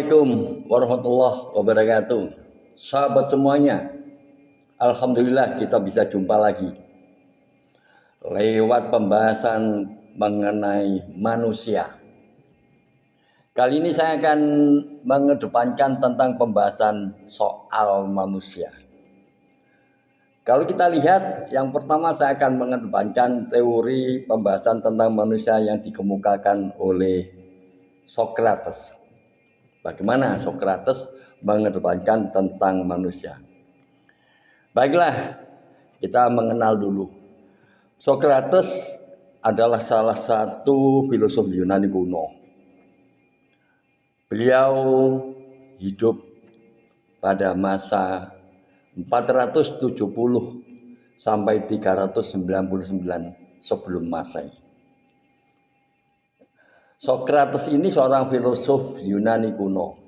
Assalamualaikum warahmatullahi wabarakatuh. Sahabat semuanya, alhamdulillah kita bisa jumpa lagi lewat pembahasan mengenai manusia. Kali ini saya akan mengedepankan tentang pembahasan soal manusia. Kalau kita lihat, yang pertama saya akan mengedepankan teori pembahasan tentang manusia yang dikemukakan oleh Socrates. Bagaimana Socrates mengedepankan tentang manusia? Baiklah, kita mengenal dulu. Socrates adalah salah satu filosof Yunani kuno. Beliau hidup pada masa 470 sampai 399 sebelum Masehi. Socrates ini seorang filosof Yunani kuno.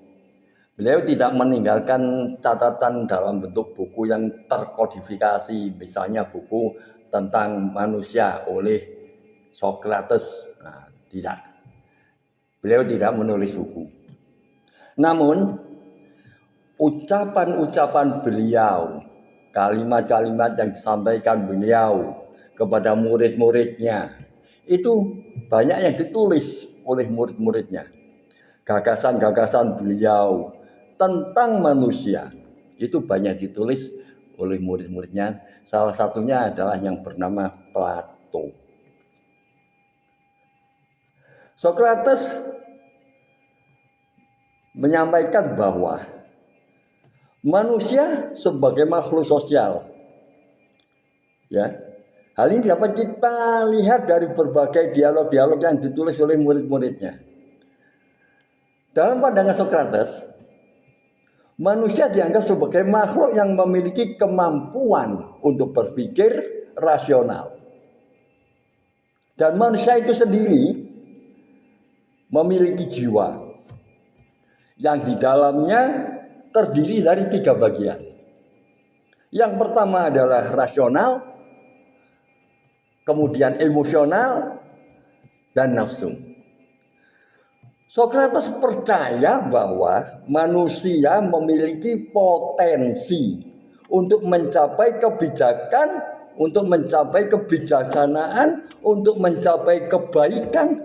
Beliau tidak meninggalkan catatan dalam bentuk buku yang terkodifikasi, misalnya buku tentang manusia oleh Socrates. Tidak. Beliau tidak menulis buku. Namun, ucapan-ucapan beliau, kalimat-kalimat yang disampaikan beliau kepada murid-muridnya, itu banyak yang ditulis oleh murid-muridnya. Gagasan-gagasan beliau tentang manusia itu banyak ditulis oleh murid-muridnya. Salah satunya adalah yang bernama Plato. Socrates menyampaikan bahwa manusia sebagai makhluk sosial, hal ini dapat kita lihat dari berbagai dialog-dialog yang ditulis oleh murid-muridnya. Dalam pandangan Socrates, manusia dianggap sebagai makhluk yang memiliki kemampuan untuk berpikir rasional. Dan manusia itu sendiri memiliki jiwa yang di dalamnya terdiri dari 3 bagian. Yang pertama adalah rasional, kemudian emosional, dan nafsu. Socrates percaya bahwa manusia memiliki potensi untuk mencapai kebijakan, untuk mencapai kebijaksanaan, untuk mencapai kebaikan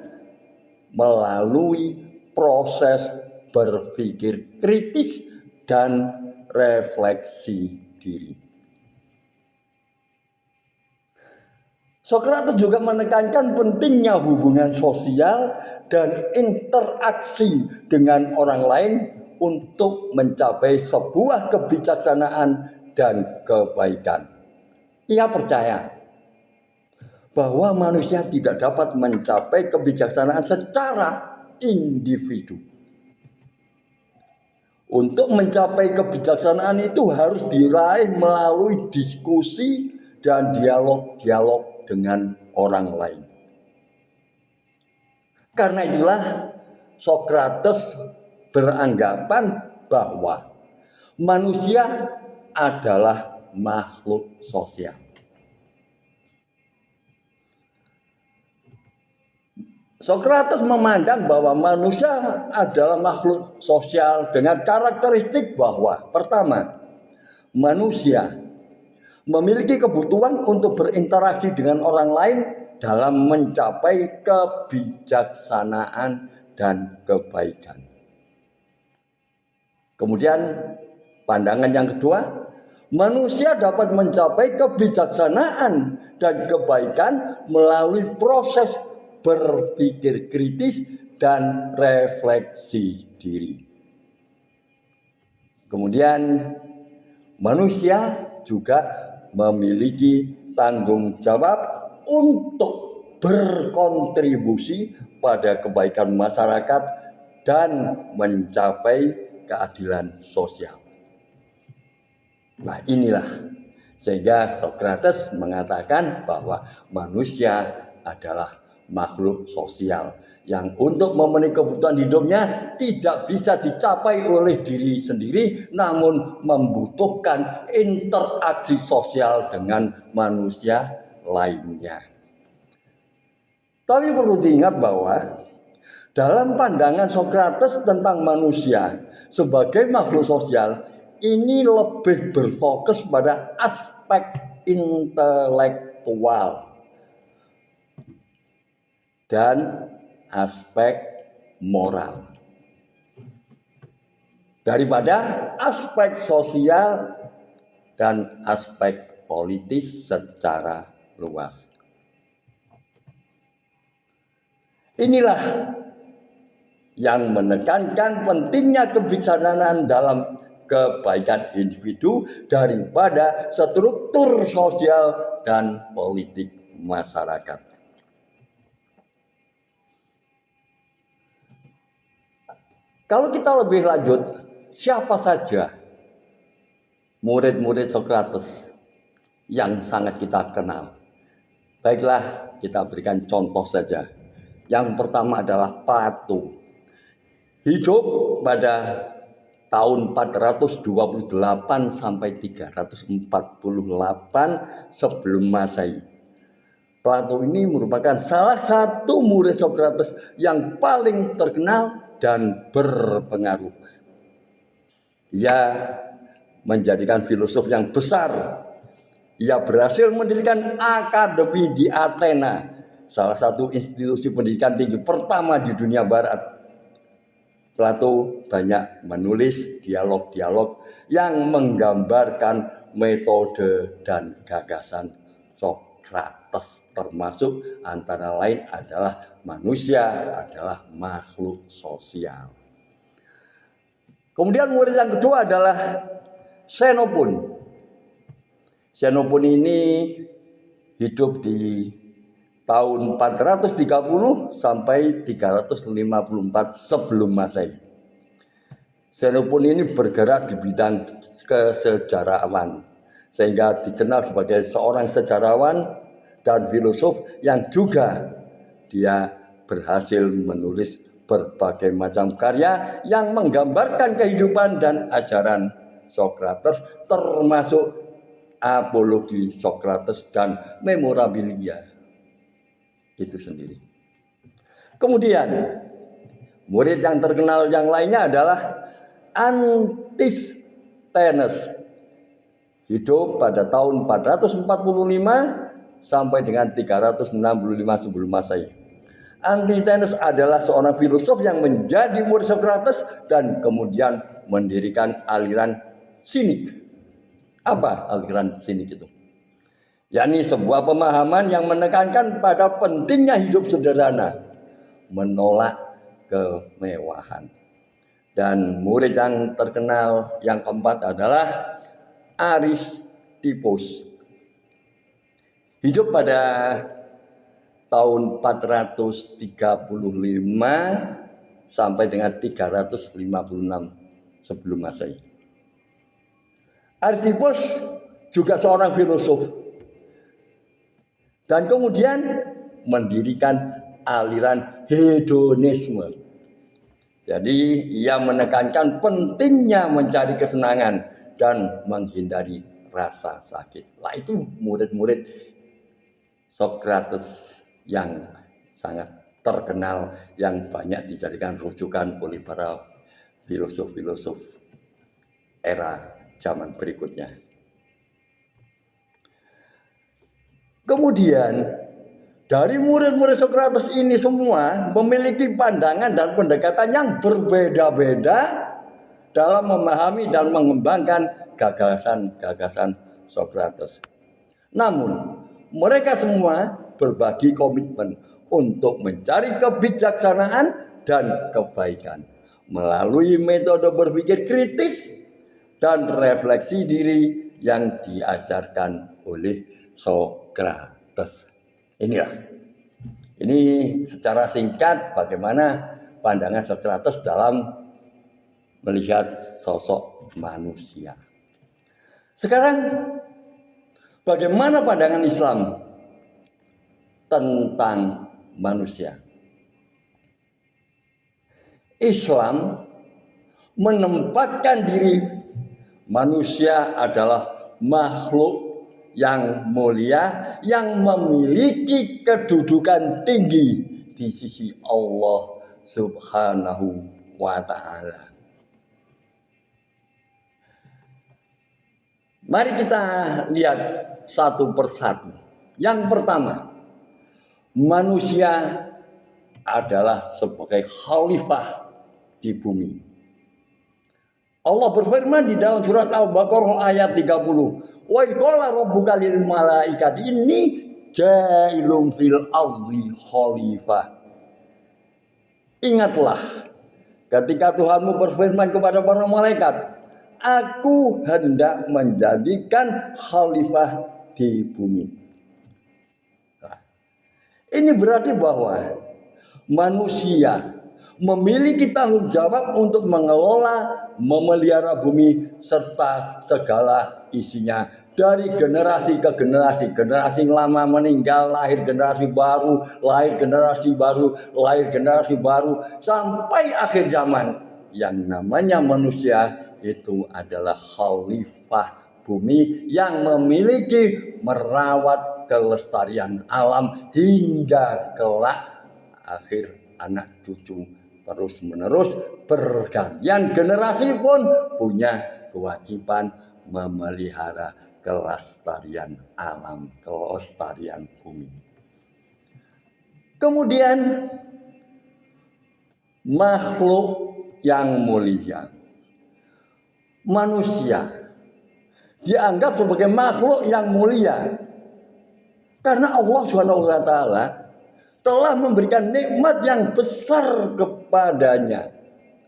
melalui proses berpikir kritis dan refleksi diri. Socrates juga menekankan pentingnya hubungan sosial dan interaksi dengan orang lain untuk mencapai sebuah kebijaksanaan dan kebaikan. Ia percaya bahwa manusia tidak dapat mencapai kebijaksanaan secara individu. Untuk mencapai kebijaksanaan itu harus diraih melalui diskusi dan dialog-dialog dengan orang lain. Karena itulah Socrates beranggapan bahwa manusia adalah makhluk sosial. Socrates memandang bahwa manusia adalah makhluk sosial dengan karakteristik bahwa pertama, manusia memiliki kebutuhan untuk berinteraksi dengan orang lain dalam mencapai kebijaksanaan dan kebaikan. Kemudian pandangan yang kedua, manusia dapat mencapai kebijaksanaan dan kebaikan melalui proses berpikir kritis dan refleksi diri. Kemudian manusia juga memiliki tanggung jawab untuk berkontribusi pada kebaikan masyarakat dan mencapai keadilan sosial. Nah, inilah sehingga Socrates mengatakan bahwa manusia adalah makhluk sosial yang untuk memenuhi kebutuhan hidupnya tidak bisa dicapai oleh diri sendiri, namun membutuhkan interaksi sosial dengan manusia lainnya. Tapi perlu diingat bahwa Dalam pandangan Sokrates tentang manusia sebagai makhluk sosial, ini lebih berfokus pada aspek intelektual dan aspek moral daripada aspek sosial dan aspek politis secara luas. Inilah yang menekankan pentingnya kebijaksanaan dalam kebaikan individu daripada struktur sosial dan politik masyarakat. Kalau kita lebih lanjut, siapa saja murid-murid Sokrates yang sangat kita kenal? Baiklah, kita berikan contoh saja. Yang pertama adalah Plato. Hidup pada tahun 428 sampai 348 sebelum Masehi. Plato ini merupakan salah satu murid Sokrates yang paling terkenal dan berpengaruh. Ia menjadikan filosof yang besar. Ia berhasil mendirikan akademi di Athena, salah satu institusi pendidikan tinggi pertama di dunia barat. Plato banyak menulis dialog-dialog yang menggambarkan metode dan gagasan Sokrates, termasuk antara lain adalah manusia adalah makhluk sosial. Kemudian murid yang kedua adalah Xenopon. Xenopon ini hidup di tahun 430 sampai 354 sebelum Masehi. Xenopon ini bergerak di bidang kesejarawan, sehingga dikenal sebagai seorang sejarawan dan filosof yang juga dia berhasil menulis berbagai macam karya yang menggambarkan kehidupan dan ajaran Sokrates, termasuk apologi Sokrates dan memorabilia itu sendiri. Kemudian murid yang terkenal yang lainnya adalah Antisthenes. Hidup pada tahun 445 sampai dengan 365 sebelum Masehi. Antisthenes adalah seorang filosof yang menjadi murid Sokrates dan kemudian mendirikan aliran sinik. Apa aliran sinik itu? Yakni sebuah pemahaman yang menekankan pada pentingnya hidup sederhana, menolak kemewahan. Dan murid yang terkenal yang keempat adalah Aristippus. Hidup pada tahun 435 sampai dengan 356 sebelum Masehi. Aristippus juga seorang filosof dan kemudian mendirikan aliran hedonisme. Jadi ia menekankan pentingnya mencari kesenangan dan menghindari rasa sakit. Lah itu murid-murid Sokrates yang sangat terkenal, yang banyak dijadikan rujukan oleh para filosof-filosof era zaman berikutnya. Kemudian dari murid-murid Sokrates ini semua memiliki pandangan dan pendekatan yang berbeda-beda dalam memahami dan mengembangkan gagasan-gagasan Sokrates. Namun mereka semua berbagi komitmen untuk mencari kebijaksanaan dan kebaikan melalui metode berpikir kritis dan refleksi diri yang diajarkan oleh Sokrates. Ini secara singkat bagaimana pandangan Sokrates dalam melihat sosok manusia. Sekarang bagaimana pandangan Islam tentang manusia? Islam menempatkan diri manusia adalah makhluk yang mulia, yang memiliki kedudukan tinggi di sisi Allah Subhanahu wa ta'ala. Mari kita lihat satu persatu. Yang pertama, manusia adalah sebagai khalifah di bumi. Allah berfirman di dalam surat Al-Baqarah ayat 30. Wa qala rabbuka lil malaikati inni ja'ilun fil ardi khalifah. Ingatlah ketika Tuhanmu berfirman kepada para malaikat, aku hendak menjadikan khalifah di bumi. Nah, ini berarti bahwa manusia memiliki tanggung jawab untuk mengelola, memelihara bumi serta segala isinya. Dari generasi ke generasi, generasi lama meninggal, lahir generasi baru, lahir generasi baru, lahir generasi baru, sampai akhir zaman. Yang namanya manusia itu adalah khalifah bumi yang memiliki merawat kelestarian alam hingga kelak akhir anak cucu terus menerus bergantian generasi pun punya kewajiban memelihara kelestarian alam, kelestarian bumi. Kemudian makhluk yang mulia, manusia dianggap sebagai makhluk yang mulia karena Allah SWT telah memberikan nikmat yang besar kepadanya.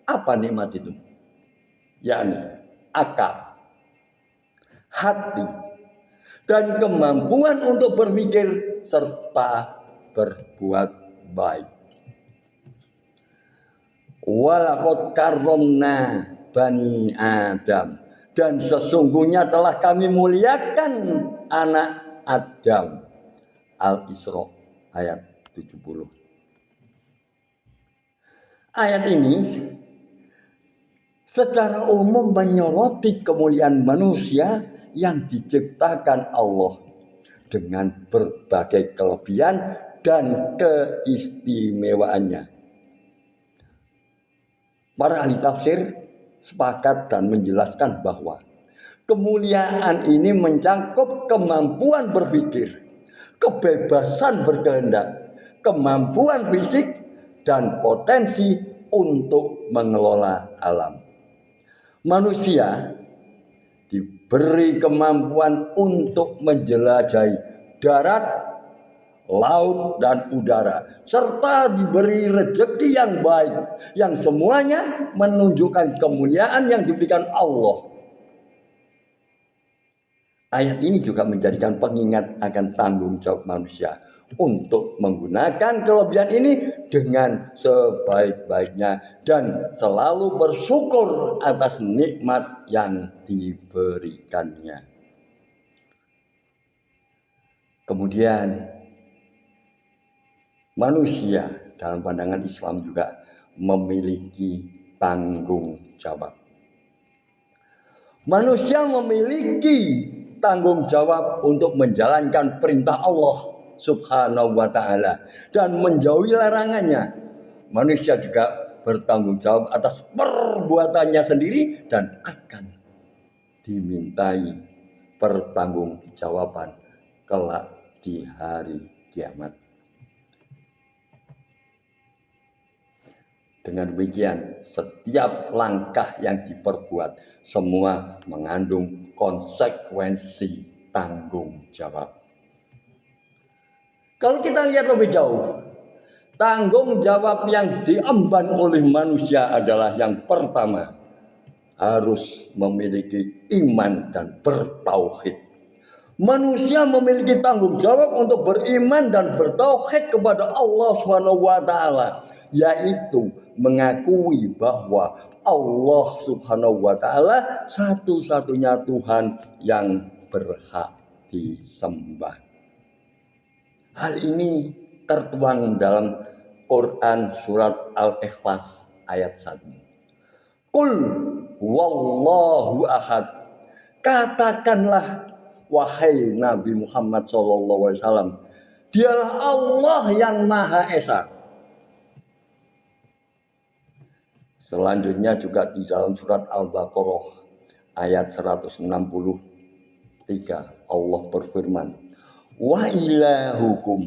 Apa nikmat itu? Yakni akal, hati, dan kemampuan untuk berpikir serta berbuat baik. Walaqad karramna bani Adam, dan sesungguhnya telah kami muliakan anak Adam. Al-Isra ayat 70. Ayat ini secara umum menyoroti kemuliaan manusia yang diciptakan Allah dengan berbagai kelebihan dan keistimewaannya. Para ahli tafsir sepakat dan menjelaskan bahwa kemuliaan ini mencakup kemampuan berpikir, kebebasan berkehendak, kemampuan fisik, dan potensi untuk mengelola alam. Manusia diberi kemampuan untuk menjelajahi darat, laut, dan udara, serta diberi rezeki yang baik, yang semuanya menunjukkan kemuliaan yang diberikan Allah. Ayat ini juga menjadikan pengingat akan tanggung jawab manusia untuk menggunakan kelebihan ini dengan sebaik-baiknya dan selalu bersyukur atas nikmat yang diberikannya. Kemudian manusia dalam pandangan Islam juga memiliki tanggung jawab. Manusia memiliki tanggung jawab untuk menjalankan perintah Allah Subhanahu wa ta'ala dan menjauhi larangannya. Manusia juga bertanggung jawab atas perbuatannya sendiri dan akan dimintai pertanggungjawaban kelak di hari kiamat. Dengan demikian, setiap langkah yang diperbuat semua mengandung konsekuensi tanggung jawab. Kalau kita lihat lebih jauh, tanggung jawab yang diemban oleh manusia adalah yang pertama, harus memiliki iman dan bertauhid. Manusia memiliki tanggung jawab untuk beriman dan bertauhid kepada Allah SWT, yaitu mengakui bahwa Allah Subhanahu wa ta'ala satu-satunya Tuhan yang berhak disembah. Hal ini tertuang dalam Quran surat Al-Ikhlas ayat 1. Qul wallahu ahad. Katakanlah wahai Nabi Muhammad SAW, dialah Allah yang Maha Esa. Selanjutnya juga di dalam surat Al-Baqarah ayat 163 Allah berfirman, wa ilahukum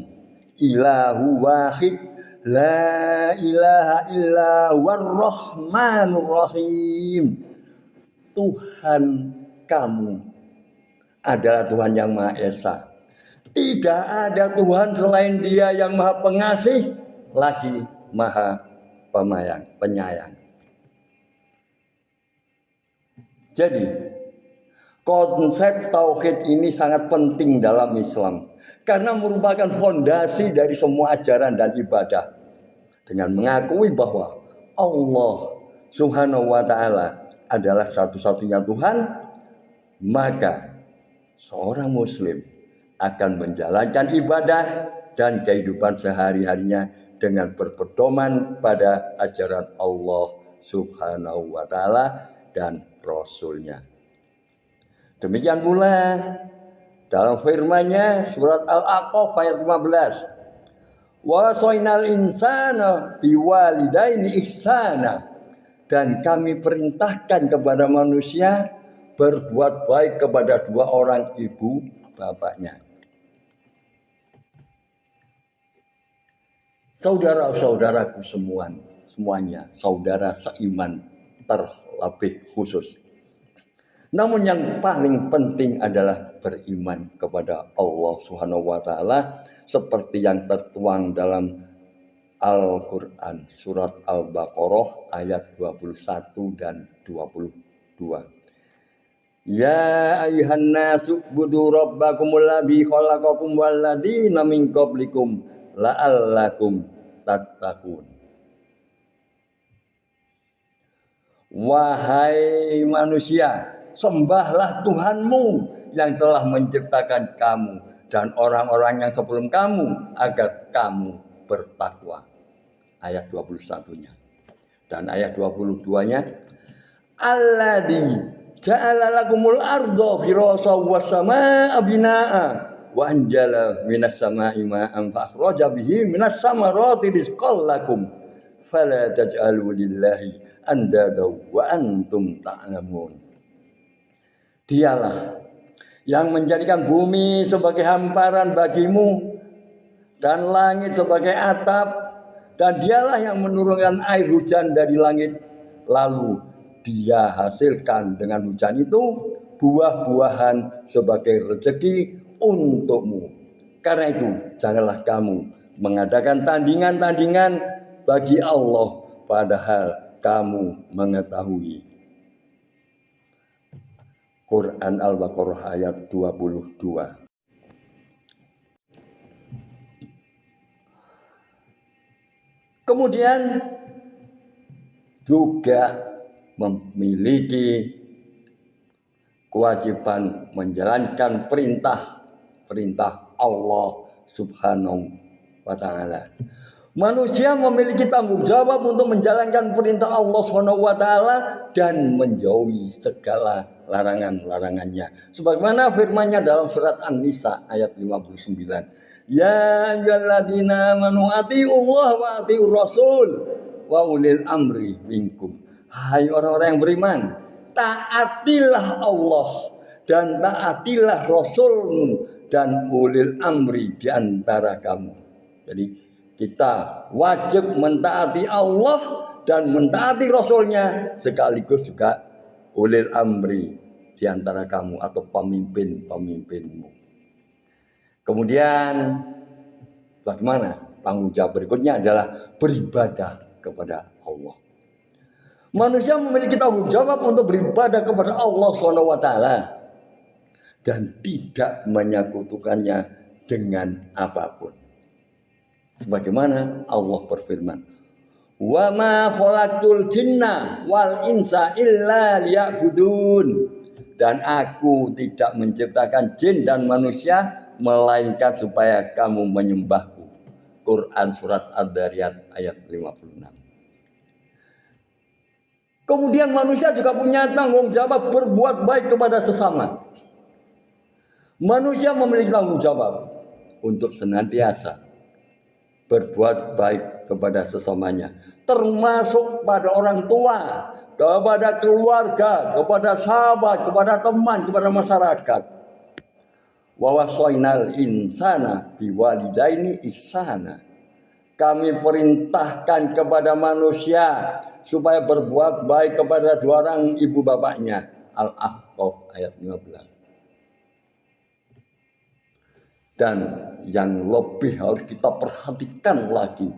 ilahu wahid la ilaha illa huwar rahmanur rahim. Tuhan kamu adalah Tuhan yang Maha Esa. Tidak ada Tuhan selain Dia yang Maha Pengasih lagi Maha Penyayang. Jadi konsep tauhid ini sangat penting dalam Islam karena merupakan fondasi dari semua ajaran dan ibadah. Dengan mengakui bahwa Allah Subhanahu wa taala adalah satu-satunya Tuhan, maka seorang muslim akan menjalankan ibadah dan kehidupan sehari-harinya dengan berpedoman pada ajaran Allah Subhanahu wa taala dan Rasul-Nya. Demikian pula dalam firman-Nya surat Al-A'qaf ayat 15. Wa wasainal insana biwalidaini ihsana. Dan kami perintahkan kepada manusia berbuat baik kepada dua orang ibu bapaknya. Saudara-saudaraku semuanya, saudara seiman terlebih khusus. Namun yang paling penting adalah beriman kepada Allah Subhanahu wa taala seperti yang tertuang dalam Al-Quran surat Al-Baqarah ayat 21 dan 22. Ya ayuhan nasu budu rabbakumul ladzi khalaqakum wal ladzina min qablikum la'allakum tattaqun. Wahai manusia, sembahlah Tuhanmu yang telah menciptakan kamu dan orang-orang yang sebelum kamu agar kamu bertakwa. Ayat 21-nya. Dan ayat 22-nya, alladzi ja'ala lakumul arda firasha was samaa'a binaa'a wa anjala minas samaa'i ma'an fa akhraja bihi minas samarati rizqan lakum fala taj'alu lillahi andada wa antum ta'lamun. Dialah yang menjadikan bumi sebagai hamparan bagimu dan langit sebagai atap, dan Dialah yang menurunkan air hujan dari langit, lalu Dia hasilkan dengan hujan itu buah-buahan sebagai rezeki untukmu. Karena itu janganlah kamu mengadakan tandingan-tandingan bagi Allah padahal kamu mengetahui. Quran Al-Baqarah ayat 22. Kemudian juga memiliki kewajiban menjalankan perintah Allah Subhanahu wa taala. Manusia memiliki tanggung jawab untuk menjalankan perintah Allah Subhanahu wa taala dan menjauhi segala larangan-larangannya. Sebagaimana firman-Nya dalam surat An-Nisa ayat 59. Ya ayyuhalladzina amanu atiiullaha wa atiiur rasul wa ulil amri minkum. Hai orang-orang yang beriman, taatilah Allah dan taatilah Rasulmu dan ulil amri di antara kamu. Jadi kita wajib mentaati Allah dan mentaati Rasulnya sekaligus juga ulil amri di antara kamu atau pemimpin-pemimpinmu. Kemudian bagaimana? Tanggung jawab berikutnya adalah beribadah kepada Allah. Manusia memiliki tanggung jawab untuk beribadah kepada Allah SWT dan tidak menyekutukannya dengan apapun. Sebagaimana Allah berfirman, "Wa ma khalaqtul jinna wal insa illa liya'budun." Dan aku tidak menciptakan jin dan manusia melainkan supaya kamu menyembahku. Quran surat Ad-Dariyat ayat 56. Kemudian manusia juga punya tanggung jawab berbuat baik kepada sesama. Manusia memiliki tanggung jawab untuk senantiasa berbuat baik kepada sesamanya, termasuk pada orang tua, kepada keluarga, kepada sahabat, kepada teman, kepada masyarakat. Wa wasainal insana biwalidaini ihsana. Kami perintahkan kepada manusia supaya berbuat baik kepada dua orang ibu bapaknya. Al-Ahqaf ayat 15. Dan yang lebih harus kita perhatikan lagi,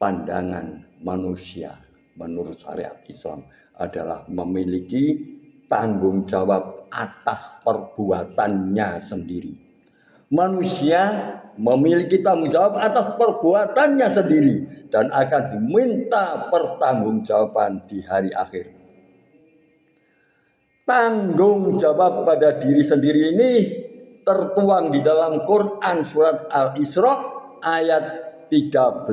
pandangan manusia menurut syariat Islam adalah memiliki tanggung jawab atas perbuatannya sendiri. Manusia memiliki tanggung jawab atas perbuatannya sendiri dan akan diminta pertanggungjawaban di hari akhir. Tanggung jawab pada diri sendiri ini tertuang di dalam Quran surat Al-Isra ayat 13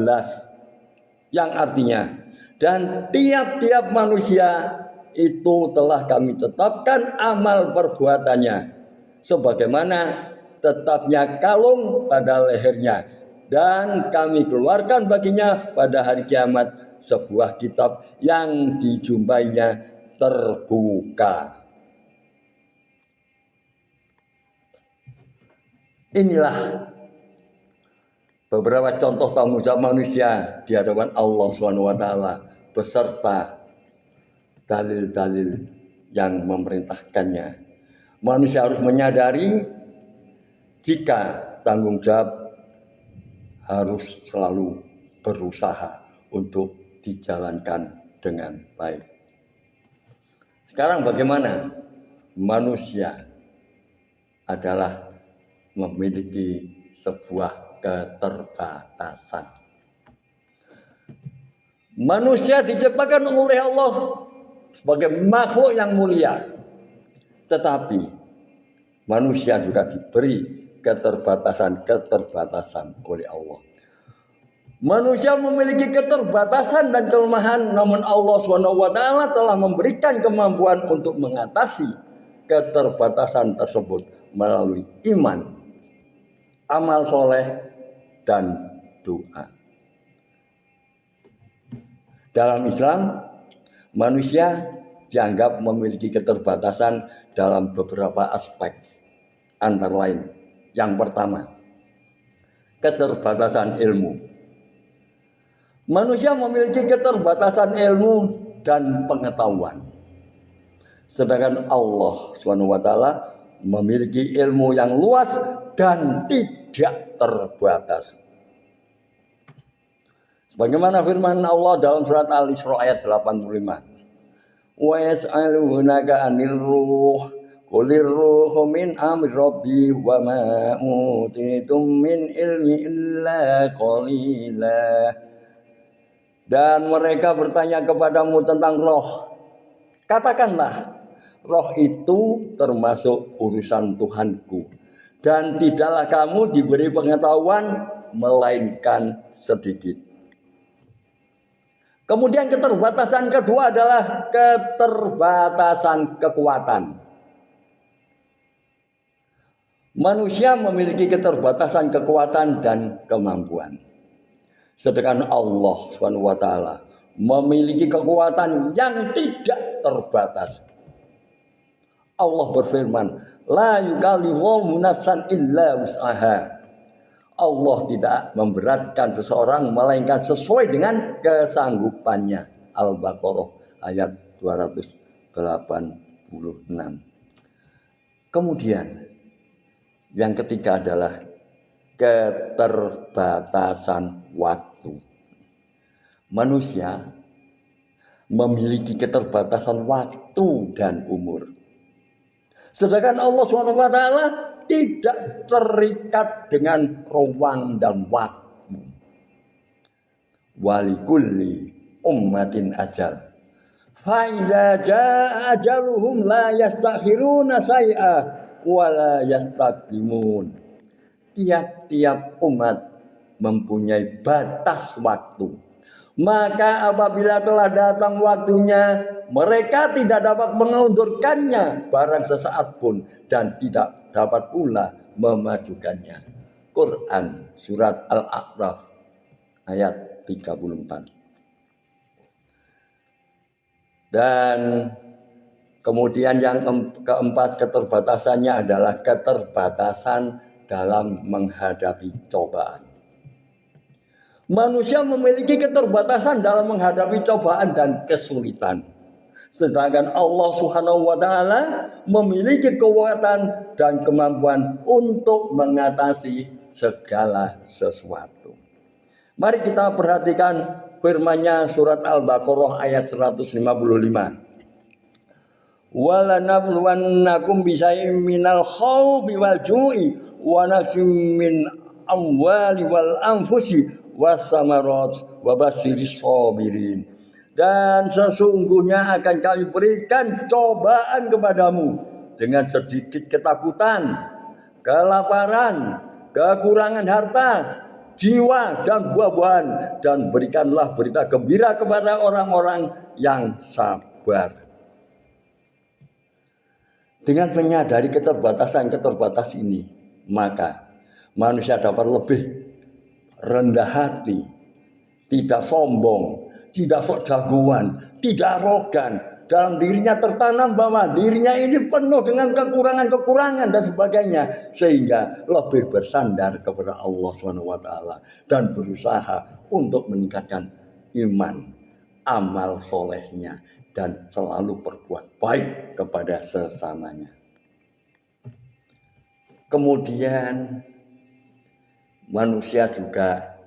yang artinya, dan tiap-tiap manusia itu telah kami tetapkan amal perbuatannya sebagaimana tetapnya kalung pada lehernya, dan kami keluarkan baginya pada hari kiamat sebuah kitab yang dijumpainya terbuka. Inilah beberapa contoh tanggung jawab manusia di hadapan Allah SWT beserta dalil-dalil yang memerintahkannya. Manusia harus menyadari jika tanggung jawab harus selalu berusaha untuk dijalankan dengan baik. Sekarang bagaimana? Manusia adalah memiliki sebuah keterbatasan. Manusia diciptakan oleh Allah sebagai makhluk yang mulia, tetapi manusia juga diberi keterbatasan oleh Allah. Manusia memiliki keterbatasan dan kelemahan, namun Allah SWT telah memberikan kemampuan untuk mengatasi keterbatasan tersebut melalui iman, amal soleh, dan doa. Dalam Islam, manusia dianggap memiliki keterbatasan dalam beberapa aspek. Antara lain, yang pertama, keterbatasan ilmu. Manusia memiliki keterbatasan ilmu dan pengetahuan. Sedangkan Allah SWT memiliki ilmu yang luas dan tidak terbatas. Sebagaimana firman Allah dalam surat Al-Isra ayat 85. Wa yas'alunaka 'anil ruh qulir ruhu min amri rabbi wa ma utitum min ilmi illa qalila. Dan mereka bertanya kepadamu tentang roh. Katakanlah, roh itu termasuk urusan Tuhanku, dan tidaklah kamu diberi pengetahuan melainkan sedikit. Kemudian keterbatasan kedua adalah keterbatasan kekuatan. Manusia memiliki keterbatasan kekuatan dan kemampuan. Sedangkan Allah SWT memiliki kekuatan yang tidak terbatas. Allah berfirman, la yukallifullahu nafsan illa wus'aha. Allah tidak memberatkan seseorang melainkan sesuai dengan kesanggupannya. Al-Baqarah ayat 286. Kemudian yang ketiga adalah keterbatasan waktu. Manusia memiliki keterbatasan waktu dan umur. Sedangkan Allah SWT tidak terikat dengan ruang dan waktu. Walikulli ummatin ajal. Fa idza jaa ajaluhum la yastakhiruna syai'a wa la yastaqdimun. Tiap-tiap umat mempunyai batas waktu. Maka apabila telah datang waktunya, mereka tidak dapat mengundurkannya barang sesaat pun, dan tidak dapat pula memajukannya. Quran surat Al-A'raf ayat 34. Dan kemudian yang keempat keterbatasannya adalah keterbatasan dalam menghadapi cobaan. Manusia memiliki keterbatasan dalam menghadapi cobaan dan kesulitan. Sedangkan Allah Subhanahu wa taala memiliki kekuatan dan kemampuan untuk mengatasi segala sesuatu. Mari kita perhatikan firman-Nya surat Al-Baqarah ayat 155. Walanabluwannakum bisyai'im minal khaufi wal ju'i wa naqsim min amwali wal anfusi wasamarat wa basyiris sabirin. Dan sesungguhnya akan kami berikan cobaan kepadamu dengan sedikit ketakutan, kelaparan, kekurangan harta, jiwa dan buah-buahan, dan berikanlah berita gembira kepada orang-orang yang sabar. Dengan menyadari keterbatasan ini, maka manusia dapat lebih rendah hati, tidak sombong, tidak sok jagoan, tidak arogan. Dalam dirinya tertanam bahwa dirinya ini penuh dengan kekurangan-kekurangan dan sebagainya, sehingga lebih bersandar kepada Allah SWT dan berusaha untuk meningkatkan iman, amal solehnya, dan selalu berbuat baik kepada sesamanya. Kemudian manusia juga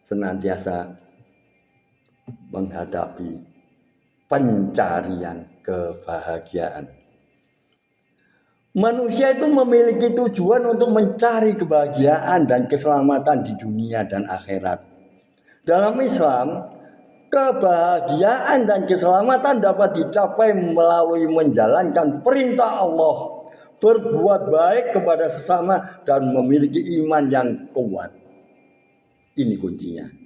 senantiasa menghadapi pencarian kebahagiaan. Manusia itu memiliki tujuan untuk mencari kebahagiaan dan keselamatan di dunia dan akhirat. Dalam Islam, kebahagiaan dan keselamatan dapat dicapai melalui menjalankan perintah Allah, berbuat baik kepada sesama, dan memiliki iman yang kuat. Ini kuncinya.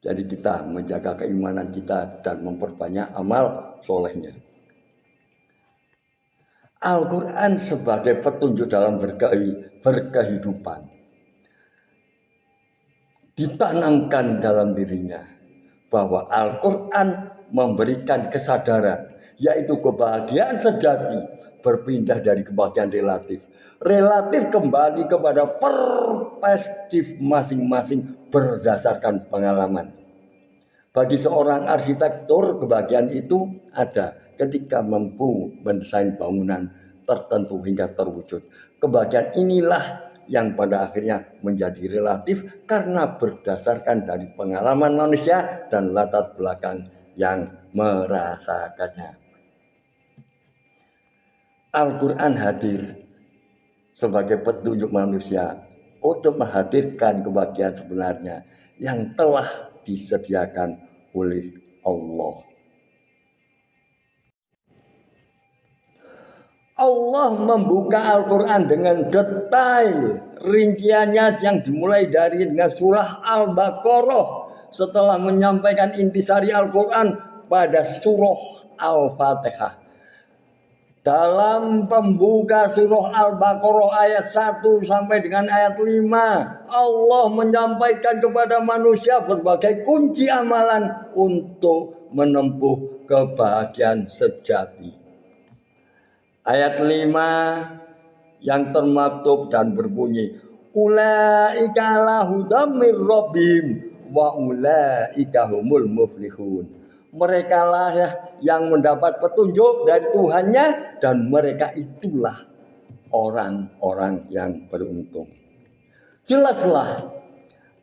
Jadi kita menjaga keimanan kita dan memperbanyak amal solehnya. Al-Quran sebagai petunjuk dalam berkehidupan ditanamkan dalam dirinya bahwa Al-Quran memberikan kesadaran, yaitu kebahagiaan sejati berpindah dari kebahagiaan relatif. Relatif kembali kepada perspektif masing-masing berdasarkan pengalaman. Bagi seorang arsitektur, kebahagiaan itu ada ketika mampu mendesain bangunan tertentu hingga terwujud. Kebahagiaan inilah yang pada akhirnya menjadi relatif karena berdasarkan dari pengalaman manusia dan latar belakang yang merasakannya. Al-Quran hadir sebagai petunjuk manusia untuk menghadirkan kebahagiaan sebenarnya yang telah disediakan oleh Allah. Allah membuka Al-Quran dengan detail rinciannya yang dimulai dari dengan surah Al-Baqarah setelah menyampaikan intisari Al-Quran pada surah Al-Fatihah. Dalam pembuka surah Al-Baqarah ayat 1 sampai dengan ayat 5, Allah menyampaikan kepada manusia berbagai kunci amalan untuk menempuh kebahagiaan sejati. Ayat 5 yang termaktub dan berbunyi, ulaika ala hudam mir rabbihim wa ulaika humul muflihun. Mereka lah yang mendapat petunjuk dari Tuhannya dan mereka itulah orang-orang yang beruntung. Jelaslah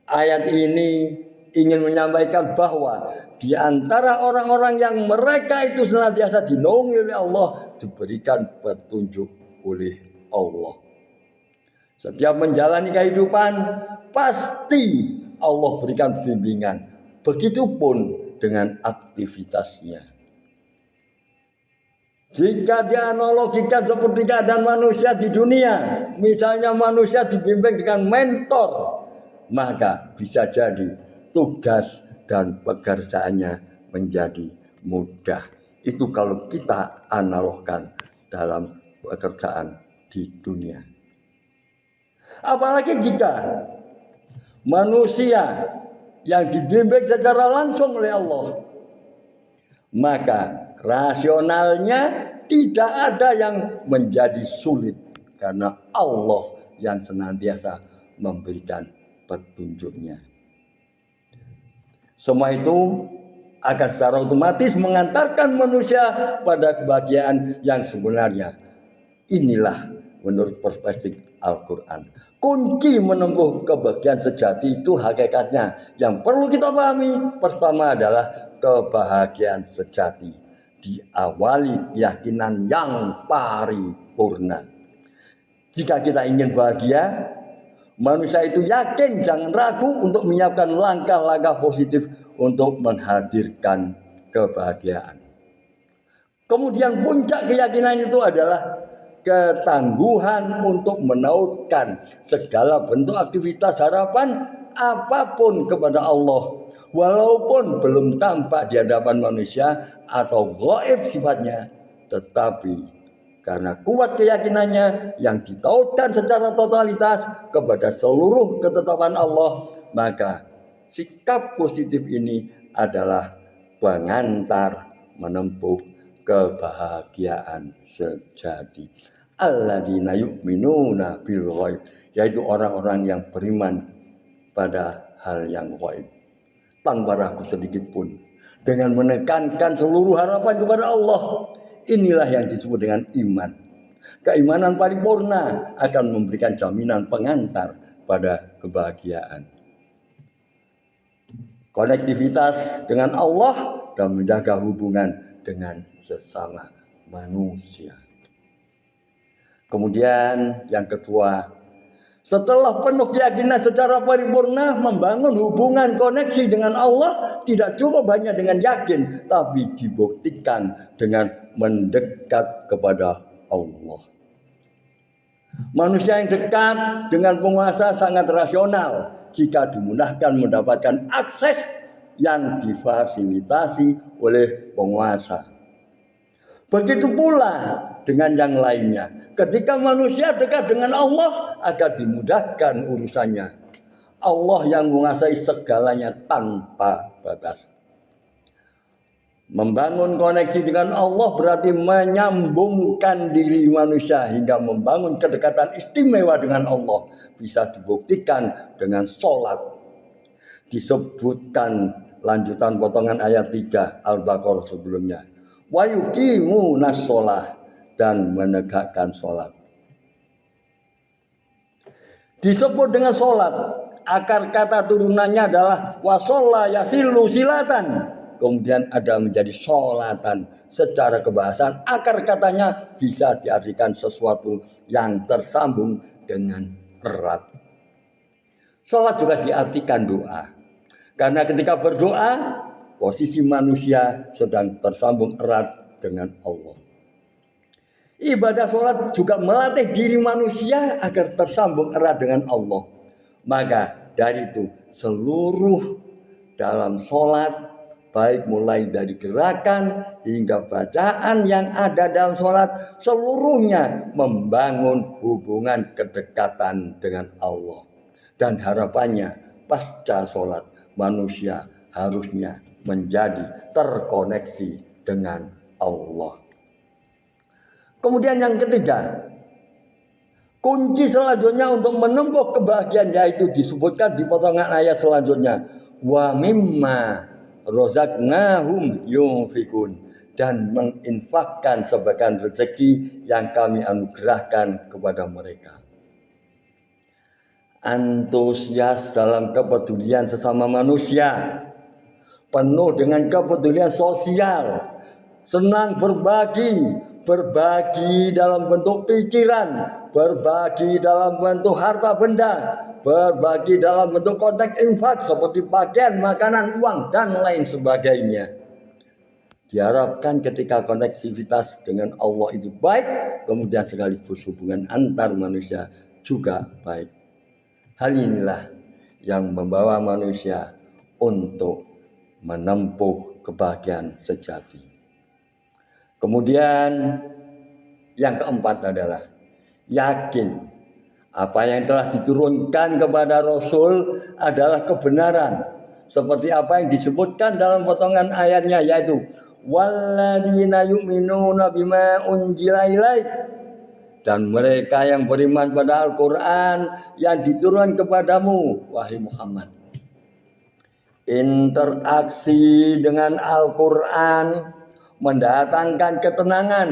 ayat ini ingin menyampaikan bahwa di antara orang-orang yang mereka itu senantiasa dinaungi oleh Allah, diberikan petunjuk oleh Allah. Setiap menjalani kehidupan pasti Allah berikan bimbingan. Begitupun dengan aktivitasnya. Jika dianalogikan seperti keadaan manusia di dunia, misalnya manusia dibimbing dengan mentor, maka bisa jadi tugas dan pekerjaannya menjadi mudah. Itu kalau kita analogkan dalam pekerjaan di dunia. Apalagi jika manusia yang dibimbing secara langsung oleh Allah, maka rasionalnya tidak ada yang menjadi sulit karena Allah yang senantiasa memberikan petunjuknya. Semua itu akan secara otomatis mengantarkan manusia pada kebahagiaan yang sebenarnya. Inilah menurut perspektif Al-Quran. Kunci menempuh kebahagiaan sejati itu hakikatnya. Yang perlu kita pahami pertama adalah kebahagiaan sejati diawali keyakinan yang paripurna. Jika kita ingin bahagia, manusia itu yakin, jangan ragu untuk menyiapkan langkah-langkah positif untuk menghadirkan kebahagiaan. Kemudian puncak keyakinan itu adalah ketangguhan untuk menautkan segala bentuk aktivitas harapan apapun kepada Allah, walaupun belum tampak di hadapan manusia atau gaib sifatnya, tetapi karena kuat keyakinannya yang ditautkan secara totalitas kepada seluruh ketetapan Allah, maka sikap positif ini adalah pengantar menempuh kebahagiaan sejati. Alladzina yu'minuna bil ghaib, yaitu orang-orang yang beriman pada hal yang gaib tanpa ragu sedikit pun, dengan menekankan seluruh harapan kepada Allah. Inilah yang disebut dengan iman. Keimanan paripurna akan memberikan jaminan pengantar pada kebahagiaan. Konektivitas dengan Allah dan menjaga hubungan dengan sesama manusia. Kemudian yang kedua, setelah penuh keyakinan secara paripurna, membangun hubungan koneksi dengan Allah tidak cukup hanya dengan yakin, tapi dibuktikan dengan mendekat kepada Allah. Manusia yang dekat dengan penguasa sangat rasional jika dimudahkan mendapatkan akses yang difasilitasi oleh penguasa. Begitu pula dengan yang lainnya. Ketika manusia dekat dengan Allah, akan dimudahkan urusannya. Allah yang menguasai segalanya tanpa batas. Membangun koneksi dengan Allah berarti menyambungkan diri manusia hingga membangun kedekatan istimewa dengan Allah. Bisa dibuktikan dengan sholat. Disebutkan lanjutan potongan ayat 3 Al-Baqarah sebelumnya. Wa yuqimunas sholah, dan menegakkan sholat. Disebut dengan sholat, akar kata turunannya adalah wasolla yasilu silatan. Kemudian ada menjadi sholatan. Secara kebahasan akar katanya bisa diartikan sesuatu yang tersambung dengan erat. Sholat juga diartikan doa. Karena ketika berdoa, posisi manusia sedang tersambung erat dengan Allah. Ibadah sholat juga melatih diri manusia agar tersambung erat dengan Allah. Maka dari itu seluruh dalam sholat, baik mulai dari gerakan hingga bacaan yang ada dalam sholat, seluruhnya membangun hubungan kedekatan dengan Allah. Dan harapannya pasca sholat manusia harusnya menjadi terkoneksi dengan Allah. Kemudian yang ketiga, kunci selanjutnya untuk menempuh kebahagiaan yaitu disebutkan di potongan ayat selanjutnya. Wa mimma rozaqnahum yunfikun, dan menginfakkan sebagian rezeki yang kami anugerahkan kepada mereka. Antusias dalam kepedulian sesama manusia, penuh dengan kepedulian sosial, senang berbagi dalam bentuk pikiran, berbagi dalam bentuk harta benda, berbagi dalam bentuk konteks infak seperti pakaian, makanan, uang, dan lain sebagainya. Diharapkan ketika konektivitas dengan Allah itu baik, kemudian sekaligus hubungan antar manusia juga baik. Hal inilah yang membawa manusia untuk menempuh kebahagiaan sejati. Kemudian yang keempat adalah yakin Apa yang telah diturunkan kepada Rasul adalah kebenaran. Seperti apa yang disebutkan dalam potongan ayatnya, yaitu walladzina yu'minuna bima unzila ilaik, dan mereka yang beriman pada Al-Quran yang diturunkan kepadamu, wahai Muhammad. Interaksi dengan Al-Quran mendatangkan ketenangan.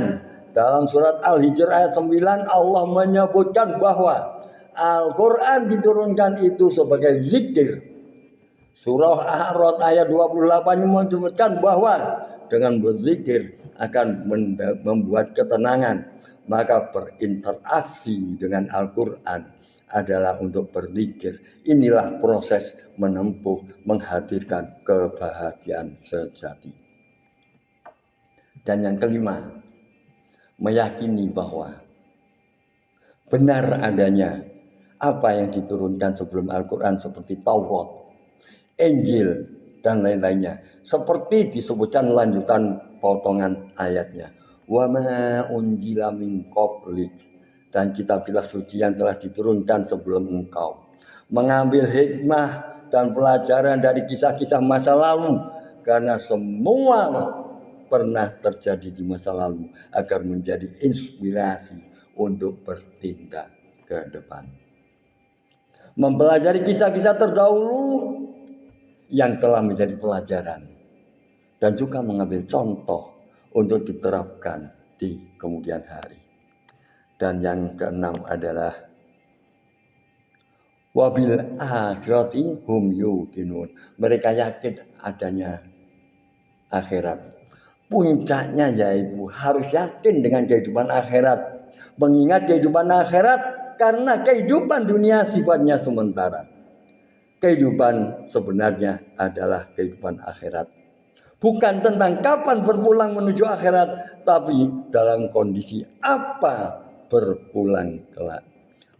Dalam surat Al-Hijr ayat 9 Allah menyebutkan bahwa Al-Quran diturunkan itu sebagai zikir. Surah A'raf ayat 28 menyebutkan bahwa dengan berzikir akan membuat ketenangan. Maka berinteraksi dengan Al-Quran adalah untuk berzikir. Inilah proses menempuh menghadirkan kebahagiaan sejati. Dan yang kelima, meyakini bahwa benar adanya apa yang diturunkan sebelum Al-Quran seperti Taurat, Injil, dan lain-lainnya. Seperti disebutkan lanjutan potongan ayatnya. Wa ma unjila min qablik, dan kitab-kitab suci yang telah diturunkan sebelum engkau. Mengambil hikmah dan pelajaran dari kisah-kisah masa lalu, karena semua pernah terjadi di masa lalu agar menjadi inspirasi untuk bertindak ke depan. Mempelajari kisah-kisah terdahulu yang telah menjadi pelajaran dan juga mengambil contoh untuk diterapkan di kemudian hari. Dan yang keenam adalah wabil akhirati hum yuqinun. Mereka yakin adanya akhirat. Puncaknya yaitu harus yakin dengan kehidupan akhirat. Mengingat kehidupan akhirat karena kehidupan dunia sifatnya sementara. Kehidupan sebenarnya adalah kehidupan akhirat. Bukan tentang kapan berpulang menuju akhirat, tapi dalam kondisi apa berpulang kelak.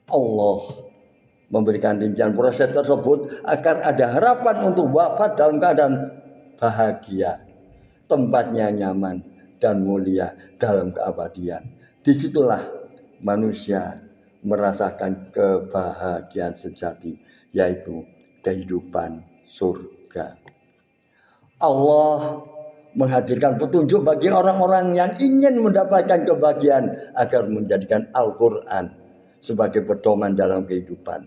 Allah memberikan rincian proses tersebut agar ada harapan untuk wafat dalam keadaan bahagia, tempatnya nyaman dan mulia dalam keabadian. Disitulah manusia merasakan kebahagiaan sejati, yaitu kehidupan surga. Allah menghadirkan petunjuk bagi orang-orang yang ingin mendapatkan kebahagiaan agar menjadikan Al-Quran sebagai pedoman dalam kehidupan.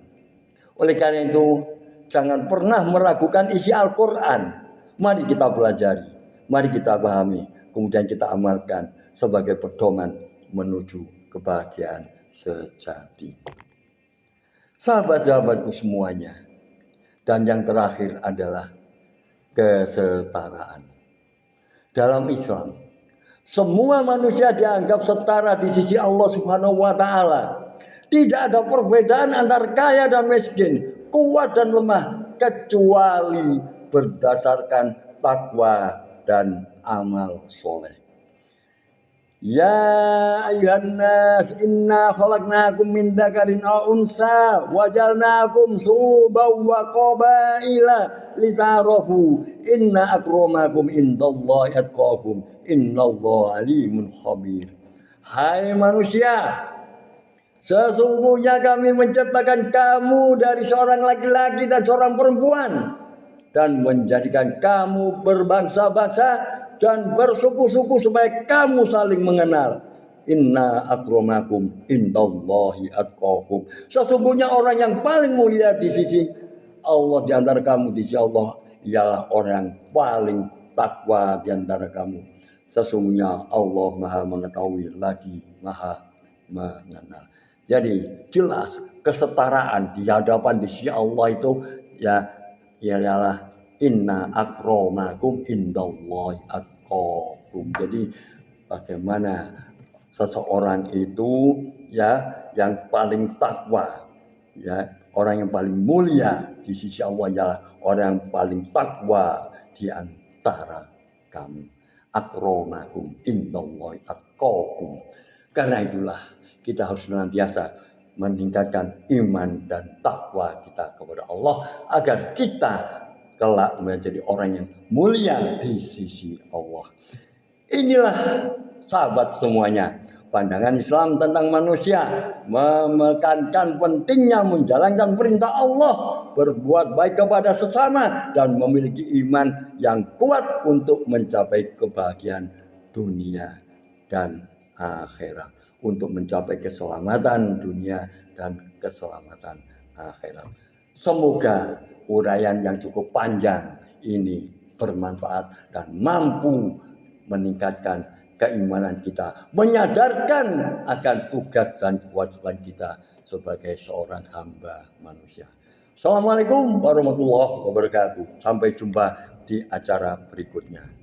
Oleh karena itu, jangan pernah meragukan isi Al-Quran. Mari kita pelajari, mari kita pahami, kemudian kita amalkan sebagai pedoman menuju kebahagiaan sejati. Sahabat-sahabatku semuanya, dan yang terakhir adalah kesetaraan. Dalam Islam, semua manusia dianggap setara di sisi Allah Subhanahu wa taala. Tidak ada perbedaan antara kaya dan miskin, kuat dan lemah, kecuali berdasarkan takwa dan amal soleh. Ya ayuhan nas inna khalaqnakum min dzakarin aw unsa wajalnakum suban wa qabaila litarafu inna akramakum indallahi atqakum innallaha alimun khabir. Hai manusia, sesungguhnya kami menciptakan kamu dari seorang laki-laki dan seorang perempuan dan menjadikan kamu berbangsa-bangsa dan bersuku-suku supaya kamu saling mengenal. Inna akramakum indallahi atqakum. Sesungguhnya orang yang paling mulia di sisi Allah di antara kamu di sisi Allah ialah orang yang paling takwa di antara kamu. Sesungguhnya Allah Maha mengetahui lagi Maha mengenal. Jadi jelas kesetaraan di hadapan di sisi Allah itu ialah inna akramakum indallahi atqakum. Jadi bagaimana seseorang itu yang paling takwa, orang yang paling mulia di sisi Allah ialah orang yang paling takwa di antara kamu. Akramakum indallahi atqakum. Karena itulah kita harus senantiasa meningkatkan iman dan takwa kita kepada Allah agar kita kelak menjadi orang yang mulia di sisi Allah. Inilah sahabat semuanya, pandangan Islam tentang manusia, menekankan pentingnya menjalankan perintah Allah, berbuat baik kepada sesama, dan memiliki iman yang kuat untuk mencapai kebahagiaan dunia dan akhirat, untuk mencapai keselamatan dunia dan keselamatan akhirat. Semoga uraian yang cukup panjang ini bermanfaat dan mampu meningkatkan keimanan kita, menyadarkan akan tugas dan kewajiban kita sebagai seorang hamba manusia. Assalamualaikum warahmatullahi wabarakatuh. Sampai jumpa di acara berikutnya.